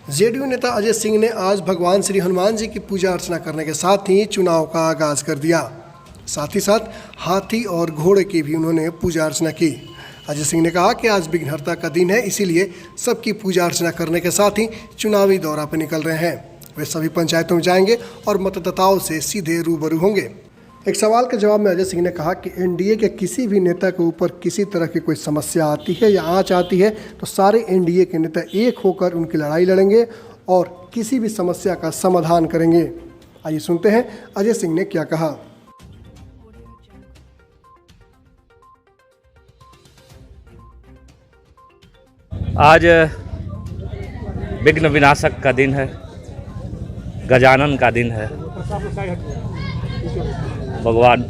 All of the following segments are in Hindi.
जेडीयू नेता अजय सिंह ने आज भगवान श्री हनुमान जी की पूजा अर्चना करने के साथ ही चुनाव का आगाज कर दिया। साथ ही साथ हाथी और घोड़े की भी उन्होंने पूजा अर्चना की। अजय सिंह ने कहा कि आज विघ्नहर्ता का दिन है, इसीलिए सबकी पूजा अर्चना करने के साथ ही चुनावी दौरा पर निकल रहे हैं। वे सभी पंचायतों में जाएंगे और मतदाताओं से सीधे रूबरू होंगे। एक सवाल के जवाब में अजय सिंह ने कहा कि एनडीए के किसी भी नेता के ऊपर किसी तरह की कोई समस्या आती है या आंच आती है तो सारे एनडीए के नेता एक होकर उनकी लड़ाई लड़ेंगे और किसी भी समस्या का समाधान करेंगे। आइए सुनते हैं अजय सिंह ने क्या कहा। आज विघ्न विनाशक का दिन है, गजानन का दिन है। भगवान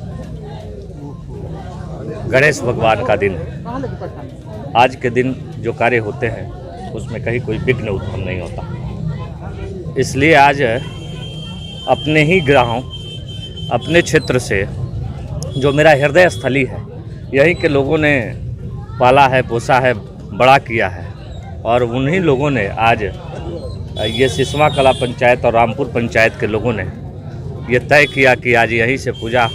गणेश भगवान का दिन है। आज के दिन जो कार्य होते हैं उसमें कहीं कोई विघ्न उत्पन्न नहीं होता। इसलिए आज अपने ही ग्रामों, अपने क्षेत्र से जो मेरा हृदय स्थली है, यहीं के लोगों ने पाला है, पोसा है, बड़ा किया है और उन्हीं लोगों ने आज ये सिसवा कला पंचायत और रामपुर पंचायत के लोगों ने ये तय किया कि आज यहीं से पूजा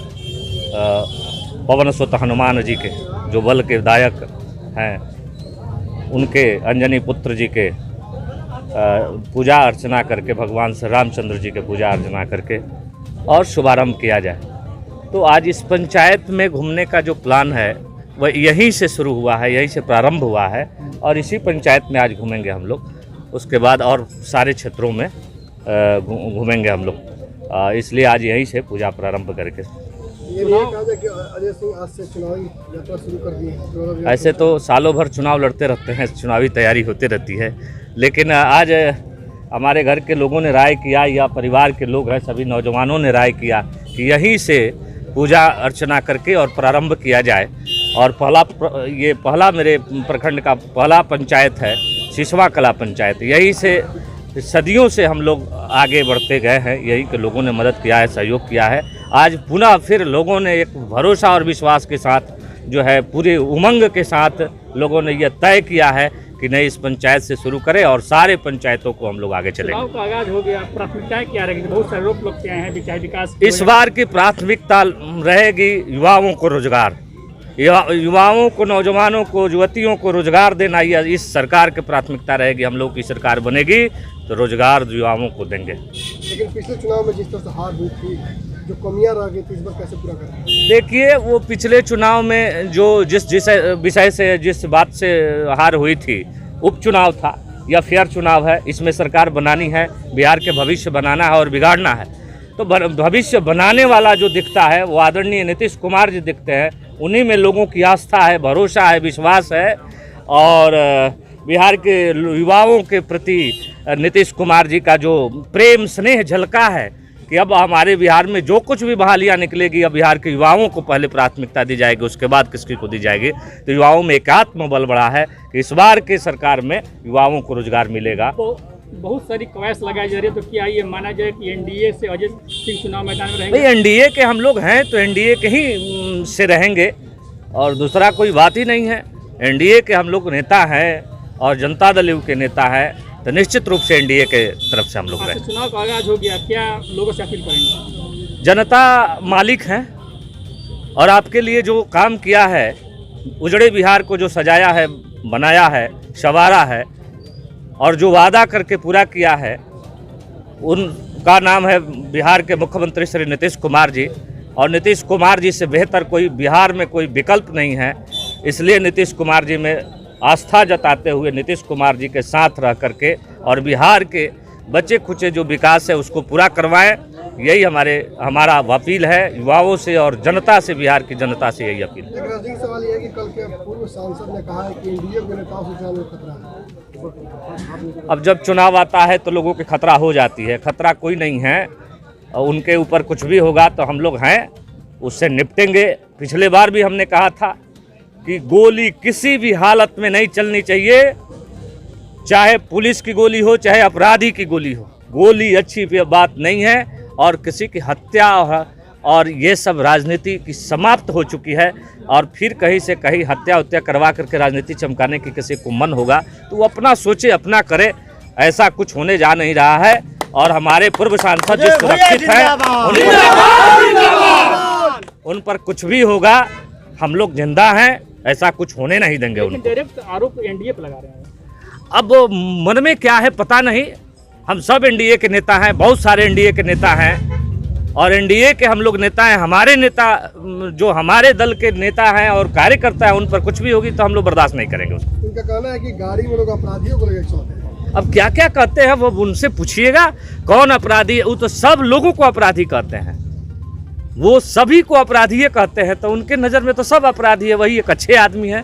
पवन सुत हनुमान जी के जो बल के दायक हैं, उनके अंजनी पुत्र जी के पूजा अर्चना करके, भगवान श्री रामचंद्र जी के पूजा अर्चना करके और शुभारंभ किया जाए। तो आज इस पंचायत में घूमने का जो प्लान है वह यहीं से शुरू हुआ है, यहीं से प्रारंभ हुआ है और इसी पंचायत में आज घूमेंगे हम लोग। उसके बाद और सारे क्षेत्रों में घूमेंगे हम लोग। इसलिए आज यहीं से पूजा प्रारंभ करके ये भी कहा जाए कि अजय सिंह आज से चुनावी यात्रा शुरू कर दी है। ऐसे तो सालों भर चुनाव लड़ते रहते हैं, चुनावी तैयारी होती रहती है, लेकिन आज हमारे घर के लोगों ने राय किया या परिवार के लोग हैं, सभी नौजवानों ने राय किया कि यहीं से पूजा अर्चना करके और प्रारंभ किया जाए। और पहला मेरे प्रखंड का पहला पंचायत है सिसवा कला पंचायत। यहीं से सदियों से हम लोग आगे बढ़ते गए हैं, यही के लोगों ने मदद किया है, सहयोग किया है। आज पुनः फिर लोगों ने एक भरोसा और विश्वास के साथ जो है पूरे उमंग के साथ लोगों ने यह तय किया है कि नहीं, इस पंचायत से शुरू करें और सारे पंचायतों को हम लोग आगे चलेंगे। चुनाव का आगाज हो गया, प्राथमिकताएं क्या रहेगी? बहुत सारे आरोप लगते हैं विकास। इस बार की प्राथमिकता रहेगी युवाओं को रोजगार, युवाओं को, नौजवानों को, युवतियों को रोजगार देना। यह इस सरकार की प्राथमिकता रहेगी। हम लोग की सरकार बनेगी तो रोजगार युवाओं को देंगे। लेकिन पिछले चुनाव में जिस तरह से हार हुई थी, जो कमियां रह गई थी, इस बार कैसे पूरा करेंगे? देखिए, वो पिछले चुनाव में जो जिस विषय से, जिस बात से हार हुई थी, उपचुनाव था या फेयर चुनाव है। इसमें सरकार बनानी है, बिहार के भविष्य बनाना है और बिगाड़ना है। तो भविष्य बनाने वाला जो दिखता है वो आदरणीय नीतीश कुमार जी दिखते हैं। उन्हीं में लोगों की आस्था है, भरोसा है, विश्वास है और बिहार के युवाओं के प्रति नीतीश कुमार जी का जो प्रेम स्नेह झलका है कि अब हमारे बिहार में जो कुछ भी बहालियाँ निकलेगी, अब बिहार के युवाओं को पहले प्राथमिकता दी जाएगी, उसके बाद किसकी को दी जाएगी। तो युवाओं में एकात्म बल बढ़ा है कि इस बार के सरकार में युवाओं को रोजगार मिलेगा। तो बहुत सारी कवायद लगाई जा रही है, तो क्या ये माना जाए कि एनडीए से अजय सिंह चुनाव मैदान में रहेंगे? भाई, एनडीए के हम लोग हैं तो एनडीए के ही से रहेंगे और दूसरा कोई बात ही नहीं है। एनडीए के हम लोग नेता हैं और जनता दल के नेता है, तो निश्चित रूप से एनडीए के तरफ से हम लोग रहेंगे। चुनाव का आगाज हो गया, क्या लोगों से अपील करेंगे? जनता मालिक है और आपके लिए जो काम किया है, उजड़े बिहार को जो सजाया है, बनाया है, संवारा है और जो वादा करके पूरा किया है, उनका नाम है बिहार के मुख्यमंत्री श्री नीतीश कुमार जी। और नीतीश कुमार जी से बेहतर कोई बिहार में कोई विकल्प नहीं है। इसलिए नीतीश कुमार जी में आस्था जताते हुए नीतीश कुमार जी के साथ रह करके और बिहार के बचे खुचे जो विकास है उसको पूरा करवाएं, यही हमारा अपील है युवाओं से और जनता से, बिहार की जनता से यही अपील है। एक सवाल ये है कि कल के पूर्व सांसद ने कहा है कि एनडीए के नेताओं से चुनाव में खतरा है। अब जब चुनाव आता है तो लोगों की खतरा हो जाती है। खतरा कोई नहीं है, उनके ऊपर कुछ भी होगा तो हम लोग हैं, उससे निपटेंगे। पिछले बार भी हमने कहा था कि गोली किसी भी हालत में नहीं चलनी चाहिए, चाहे पुलिस की गोली हो, चाहे अपराधी की गोली हो। गोली अच्छी बात नहीं है और किसी की हत्या और ये सब राजनीति की समाप्त हो चुकी है। और फिर कहीं से कहीं हत्या करवा करके राजनीति चमकाने की किसी को मन होगा तो वो अपना सोचे, अपना करे। ऐसा कुछ होने जा नहीं रहा है और हमारे पूर्व सांसद जो सुरक्षित हैं उन पर कुछ भी होगा, हम लोग जिंदा हैं, ऐसा कुछ होने नहीं देंगे लेकिन उनको। डायरेक्ट आरोप एनडीए पर लगा रहे हैं। अब मन में क्या है पता नहीं, हम सब एनडीए के नेता हैं, बहुत सारे एनडीए के नेता हैं और एनडीए के हम लोग नेता हैं। हमारे नेता जो हमारे दल के नेता हैं और कार्यकर्ता हैं, उन पर कुछ भी होगी तो हम लोग बर्दाश्त नहीं करेंगे उसको। उनका कहना है कि गाड़ी में लोग अपराधियों को लेकर चलते हैं। अब क्या क्या कहते हैं वो उनसे पूछिएगा, कौन अपराधी है? वो तो सब लोगों को अपराधी कहते हैं, वो सभी को अपराधी कहते हैं, तो उनके नज़र में तो सब अपराधी है, वही एक अच्छे आदमी है।